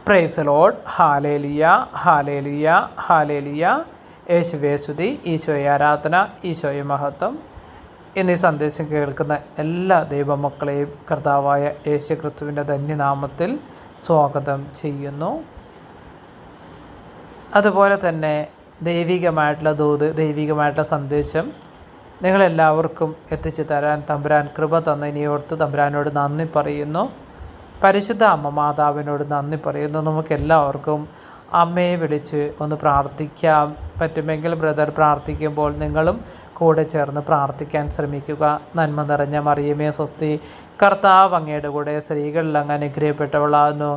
Price Lord. Hallelujah, hallelujah, hallelujah. യേശുവേ സ്തുതി, ഈശോയെ ആരാധന, ഈശോയെ മഹത്വം. എന്നീ സന്ദേശം കേൾക്കുന്ന എല്ലാ ദൈവമക്കളെയും കർത്താവായ യേശു ക്രിസ്തുവിൻ്റെ ധന്യനാമത്തിൽ സ്വാഗതം ചെയ്യുന്നു. അതുപോലെ തന്നെ ദൈവികമായിട്ടുള്ള ദൂത്, ദൈവികമായിട്ടുള്ള സന്ദേശം നിങ്ങളെല്ലാവർക്കും എത്തിച്ചു തരാൻ തമ്പുരാൻ കൃപ തന്നതിനെയോർത്ത് തമ്പുരാനോട് നന്ദി പറയുന്നു. പരിശുദ്ധ അമ്മ മാതാവിനോട് നന്ദി പറയുന്നു. നമുക്കെല്ലാവർക്കും അമ്മയെ വിളിച്ച് ഒന്ന് പ്രാർത്ഥിക്കാം. പറ്റുമെങ്കിൽ ബ്രദർ പ്രാർത്ഥിക്കുമ്പോൾ നിങ്ങളും കൂടെ ചേർന്ന് പ്രാർത്ഥിക്കാൻ ശ്രമിക്കുക. നന്മ നിറഞ്ഞ മറിയമേ സ്വസ്തി, കർത്താവ് അങ്ങയുടെ കൂടെ സ്ത്രീകളിൽ അങ്ങ് അനുഗ്രഹിക്കപ്പെട്ടവളാകുന്നു.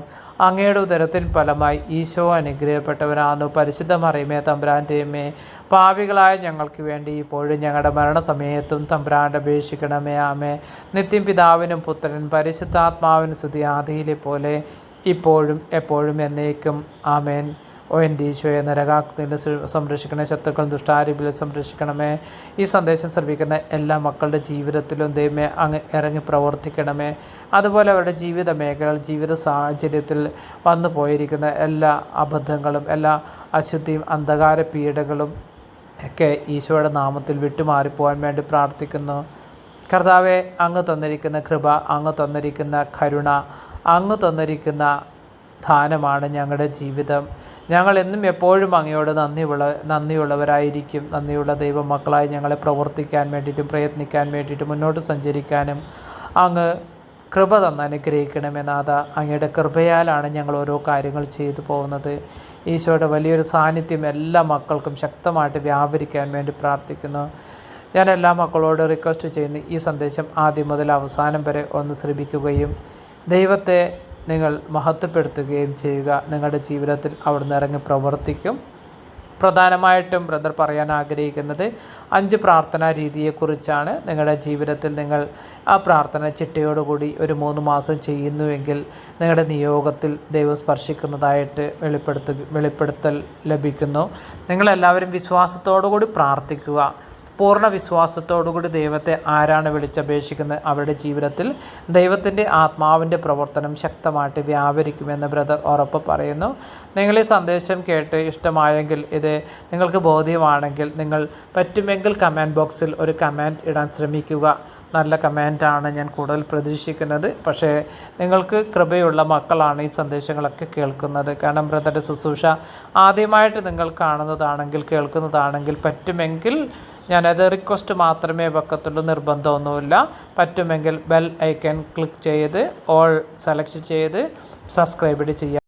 അങ്ങയുടെ ഉദരത്തിൻ ഫലമായി ഈശോ അനുഗ്രഹിക്കപ്പെട്ടവനാകുന്നു. പരിശുദ്ധ മറിയമേ തമ്പുരാൻ്റെ അമ്മേ, പാപികളായ ഞങ്ങൾക്ക് വേണ്ടി ഇപ്പോഴും ഞങ്ങളുടെ മരണസമയത്തും തമ്പുരാൻ്റെ അപേക്ഷിക്കണമേ. ആമേ. നിത്യം പിതാവിനും പുത്രനും പരിശുദ്ധാത്മാവിനും സ്തുതി, ആദിയിലെ പോലെ ഇപ്പോഴും എപ്പോഴും എന്നേക്കും. ആമേൻ. ഓ എൻ്റെ ഈശോയെ, നരകാഗ്നിയിൽ സംരക്ഷിക്കണേ, ശത്രുക്കളും ദുഷ്ടാരൂപിയിൽ സംരക്ഷിക്കണമേ. ഈ സന്ദേശം ശ്രമിക്കുന്ന എല്ലാ മക്കളുടെ ജീവിതത്തിലും ദൈവമേ അങ്ങ് ഇറങ്ങി പ്രവർത്തിക്കണമേ. അതുപോലെ അവരുടെ ജീവിത മേഖലകൾ, ജീവിത സാഹചര്യത്തിൽ വന്നു പോയിരിക്കുന്ന എല്ലാ അബദ്ധങ്ങളും, എല്ലാ അശുദ്ധിയും അന്ധകാര പീഡകളും ഒക്കെ ഈശോയുടെ നാമത്തിൽ വിട്ടുമാറിപ്പോകാൻ വേണ്ടി പ്രാർത്ഥിക്കുന്നു. കർത്താവെ, അങ്ങ് തന്നിരിക്കുന്ന കൃപ, അങ്ങ് തന്നിരിക്കുന്ന കരുണ, അങ്ങ് തന്നിരിക്കുന്ന ദാനമാണ് ഞങ്ങളുടെ ജീവിതം. ഞങ്ങൾ എന്നും എപ്പോഴും അങ്ങയോട് നന്ദിയുള്ളവരായിരിക്കും. നന്ദിയുള്ള ദൈവമക്കളായി ഞങ്ങളെ പ്രവർത്തിക്കാൻ വേണ്ടിയിട്ടും പ്രയത്നിക്കാൻ വേണ്ടിയിട്ടും മുന്നോട്ട് സഞ്ചരിക്കാനും അങ്ങ് കൃപ തന്ന് അനുഗ്രഹിക്കണമെന്നാഥ. അങ്ങയുടെ കൃപയാലാണ് ഞങ്ങൾ ഓരോ കാര്യങ്ങൾ ചെയ്തു പോകുന്നത്. ഈശോയുടെ വലിയൊരു സാന്നിധ്യം എല്ലാ മക്കൾക്കും ശക്തമായിട്ട് വ്യാപരിക്കാൻ വേണ്ടി പ്രാർത്ഥിക്കുന്നു. ഞാൻ എല്ലാ മക്കളോട് റിക്വസ്റ്റ് ചെയ്യുന്നു, ഈ സന്ദേശം ആദ്യം മുതൽ അവസാനം വരെ ഒന്ന് ശ്രമിക്കുകയും ദൈവത്തെ നിങ്ങൾ മഹത്വപ്പെടുത്തുകയും ചെയ്യുക. നിങ്ങളുടെ ജീവിതത്തിൽ അവിടുന്ന് ഇറങ്ങി പ്രവർത്തിക്കും. പ്രധാനമായിട്ടും ബ്രദർ പറയാൻ ആഗ്രഹിക്കുന്നത് 5 പ്രാർത്ഥനാ രീതിയെക്കുറിച്ചാണ്. നിങ്ങളുടെ ജീവിതത്തിൽ നിങ്ങൾ ആ പ്രാർത്ഥന ചിട്ടയോടുകൂടി ഒരു 3 മാസം ചെയ്യുന്നുവെങ്കിൽ നിങ്ങളുടെ നിയോഗത്തിൽ ദൈവം സ്പർശിക്കുന്നതായിട്ട് വെളിപ്പെടുത്തൽ ലഭിക്കുന്നു. നിങ്ങളെല്ലാവരും വിശ്വാസത്തോടുകൂടി പ്രാർത്ഥിക്കുക. പൂർണ്ണ വിശ്വാസത്തോടുകൂടി ദൈവത്തെ ആരാണ് വിളിച്ചപേക്ഷിക്കുന്നത്, അവരുടെ ജീവിതത്തിൽ ദൈവത്തിൻ്റെ ആത്മാവിൻ്റെ പ്രവർത്തനം ശക്തമായിട്ട് വ്യാപരിക്കുമെന്ന് ബ്രദർ ഉറപ്പ് പറയുന്നു. നിങ്ങൾ ഈ സന്ദേശം കേട്ട് ഇഷ്ടമായെങ്കിൽ, ഇത് നിങ്ങൾക്ക് ബോധ്യമാണെങ്കിൽ, നിങ്ങൾ പറ്റുമെങ്കിൽ കമൻറ്റ് ബോക്സിൽ ഒരു കമൻറ്റ് ഇടാൻ ശ്രമിക്കുക. നല്ല കമൻറ്റാണ് ഞാൻ കൂടുതൽ പ്രതീക്ഷിക്കുന്നത്. പക്ഷേ നിങ്ങൾക്ക് കൃപയുള്ള മക്കളാണ് ഈ സന്ദേശങ്ങളൊക്കെ കേൾക്കുന്നത്. കാരണം ബ്രദറുടെ ശുശ്രൂഷ ആദ്യമായിട്ട് നിങ്ങൾ കാണുന്നതാണെങ്കിൽ, കേൾക്കുന്നതാണെങ്കിൽ, പറ്റുമെങ്കിൽ ഞാനത് റിക്വസ്റ്റ് മാത്രമേ വെക്കത്തുള്ളൂ, നിർബന്ധമൊന്നുമില്ല. പറ്റുമെങ്കിൽ ബെൽ ഐക്കൺ ക്ലിക്ക് ചെയ്ത് ഓൾ സെലക്ട് ചെയ്ത് സബ്സ്ക്രൈബ് ചെയ്യാം.